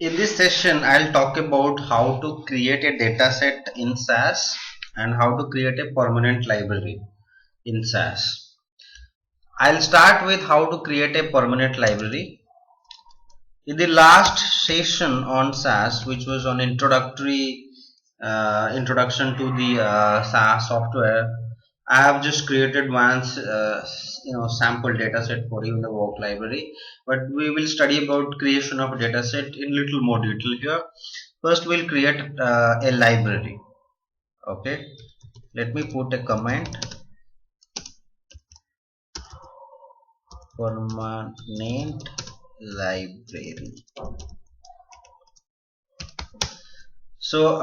In this session, I'll talk about how to create a dataset in SAS and how to create a permanent library in SAS. I'll start with how to create a permanent library. In the last session on SAS, which was on introduction to the SAS software, I have just created one sample dataset for you in the work library, but we will study about creation of a dataset in little more detail here. First, we'll create a library. Okay, let me put a comment: permanent library. So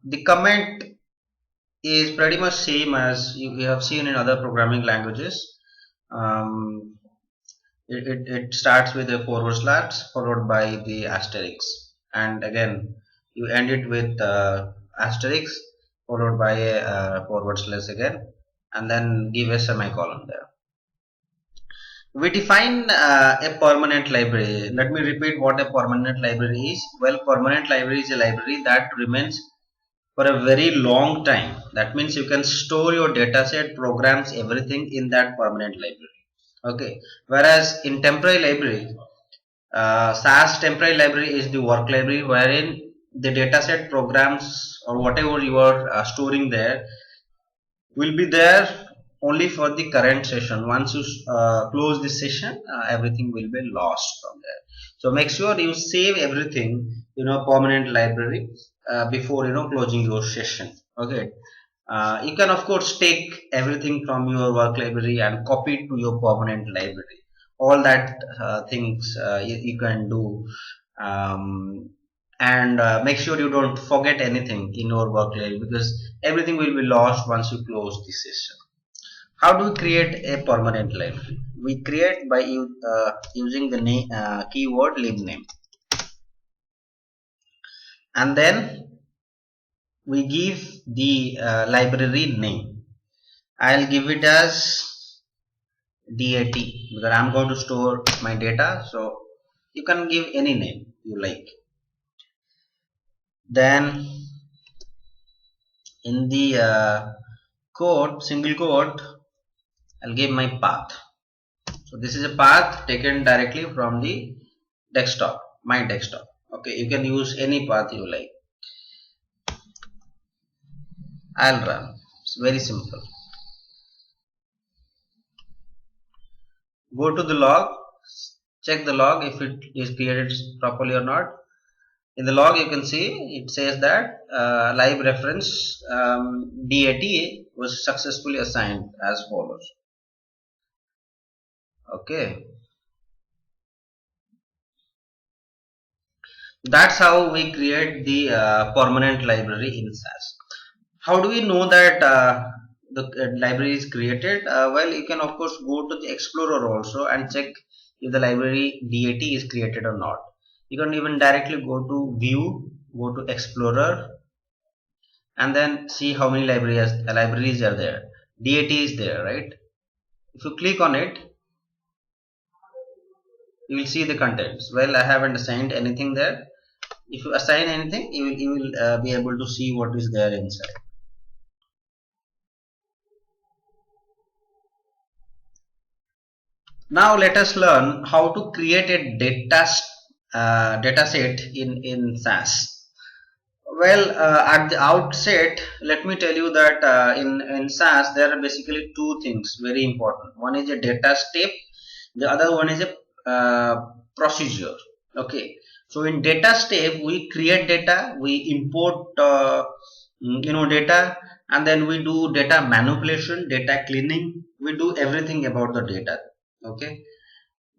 the comment is pretty much same as you have seen in other programming languages. Um, it starts with a forward slash followed by the asterisk, and again you end it with asterisk followed by a forward slash again, and then give a semicolon there. We define a permanent library. Let me repeat what a permanent library is. Well, permanent library is a library that remains for a very long time. That means you can store your dataset, programs, everything in that permanent library. Okay. Whereas in temporary library, SAS temporary library is the work library wherein the dataset, programs, or whatever you are storing there will be there only for the current session. Once you close this session, everything will be lost from there. So make sure you save everything permanent library before closing your session. Okay. You can of course take everything from your work library and copy it to your permanent library. All that things you can do, and make sure you don't forget anything in your work library, because everything will be lost once you close the session. How do we create a permanent library? We create by using the keyword libname, and then we give the library name. I'll give it as DAT because I'm going to store my data, so you can give any name you like. Then in the code, single quote, I'll give my path. So this is a path taken directly from the desktop, my desktop. Okay, you can use any path you like. I'll run. It's very simple. Go to the log, check the log if it is created properly or not. In the log you can see it says that live reference DAT was successfully assigned as follows. Okay, that's how we create the permanent library in SAS. How do we know that the library is created? Well, you can of course go to the Explorer also and check if the library DAT is created or not. You can even directly go to View, go to Explorer, and then see how many libraries are there. DAT is there, right? If you click on it, you will see the contents. Well, I haven't assigned anything there. If you assign anything, you will be able to see what is there inside. Now let us learn how to create a dataset in SAS. Well, at the outset, let me tell you that in SAS there are basically two things very important. One is a data step, the other one is a procedure. Okay, so in data step we create data, we import data, and then we do data manipulation, data cleaning. We do everything about the data. Okay,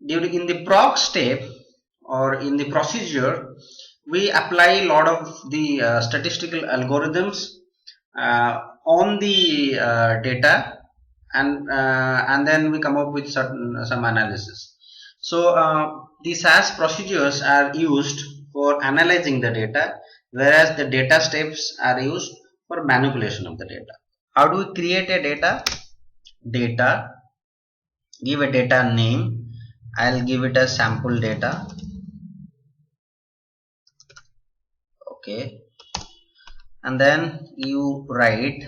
in the proc step or in the procedure, we apply a lot of the statistical algorithms on the data, and then we come up with some analysis. So the SAS procedures are used for analyzing the data, whereas the data steps are used for manipulation of the data. How do we create a data? Give a data name. I'll give it as sample data. Okay, and then you write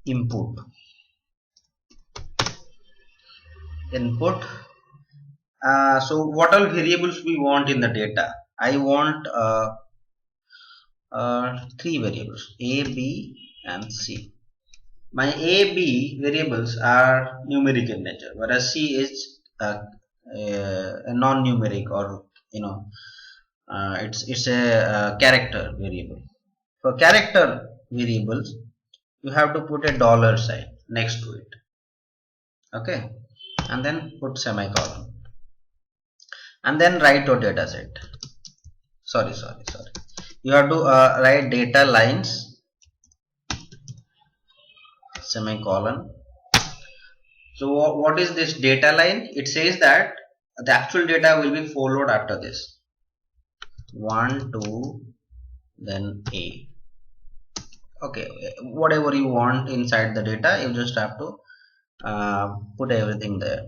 input. So what all variables we want in the data? I want three variables, A, B and C. My A, B variables are numeric in nature, whereas C is a non-numeric, or it's a character variable. For character variables, you have to put a dollar sign next to it. Okay, and then put semicolon, and then write your data set. Sorry. You have to write data lines, semicolon. So what is this data line? It says that the actual data will be followed after this. 1, 2, then A. Okay, whatever you want inside the data, you just have to put everything there.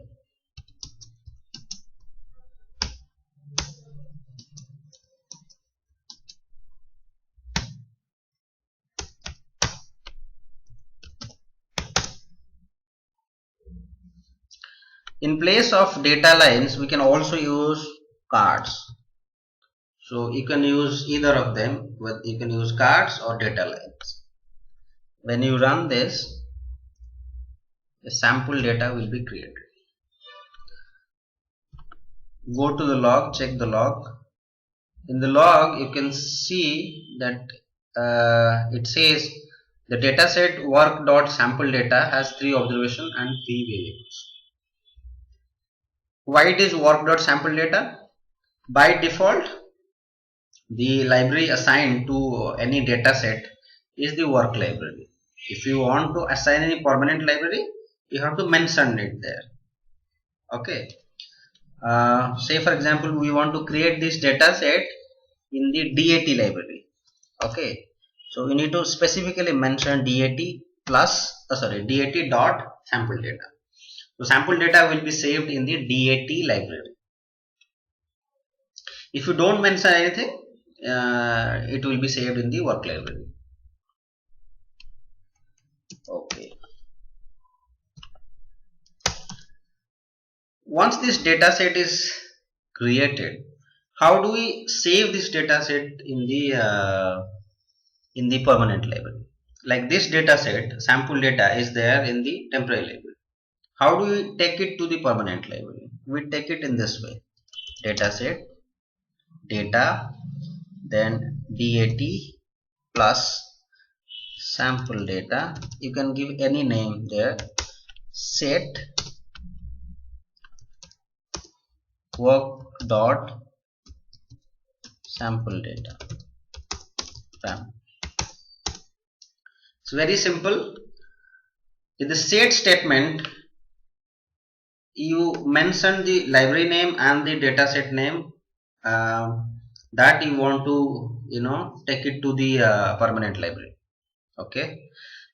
In place of data lines, we can also use cards. So you can use either of them, you can use cards or data lines. When you run this, the sample data will be created. Go to the log, check the log. In the log, you can see that it says the dataset work.sample_data has 3 observations and 3 variables. Why it is work.sample_data? By default, the library assigned to any dataset is the work library. If you want to assign any permanent library, you have to mention it there. Okay. Say for example, we want to create this dataset in the DAT library. Okay. So we need to specifically mention DAT DAT sample data. So sample data will be saved in the DAT library. If you don't mention anything, it will be saved in the work library. Okay. Once this data set is created, how do we save this data set in the permanent library? Like this data set, sample data is there in the temporary library. How do we take it to the permanent library? We take it in this way: data set, data, then DAT plus sample data. You can give any name there. Set work dot sample data. It's very simple. In the set statement, you mention the library name and the dataset name that you want to take it to the permanent library. Okay,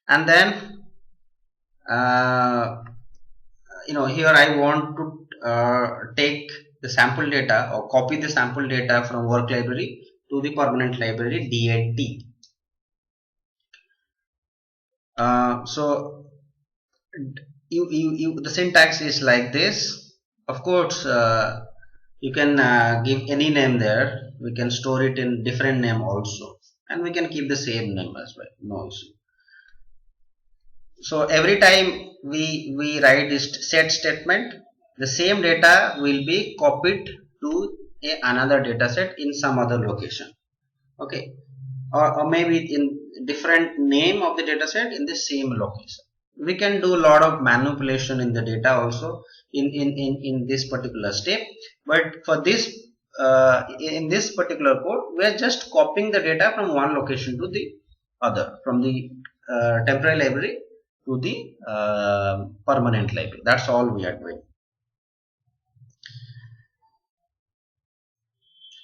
and then here I want to take the sample data or copy the sample data from work library to the permanent library DAT. So the syntax is like this. Of course, you can give any name there. We can store it in different name also, and we can keep the same name as well. No issue. So every time we write this set statement, the same data will be copied to another data set in some other location. Okay, or maybe in different name of the data set in the same location. We can do a lot of manipulation in the data also in this particular step, but for this in this particular code, we are just copying the data from one location to the other, from the temporary library to the permanent library. That's all we are doing.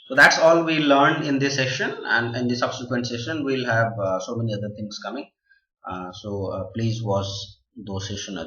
So that's all we learned in this session, and in the subsequent session we'll have so many other things coming. So please watch those sessions.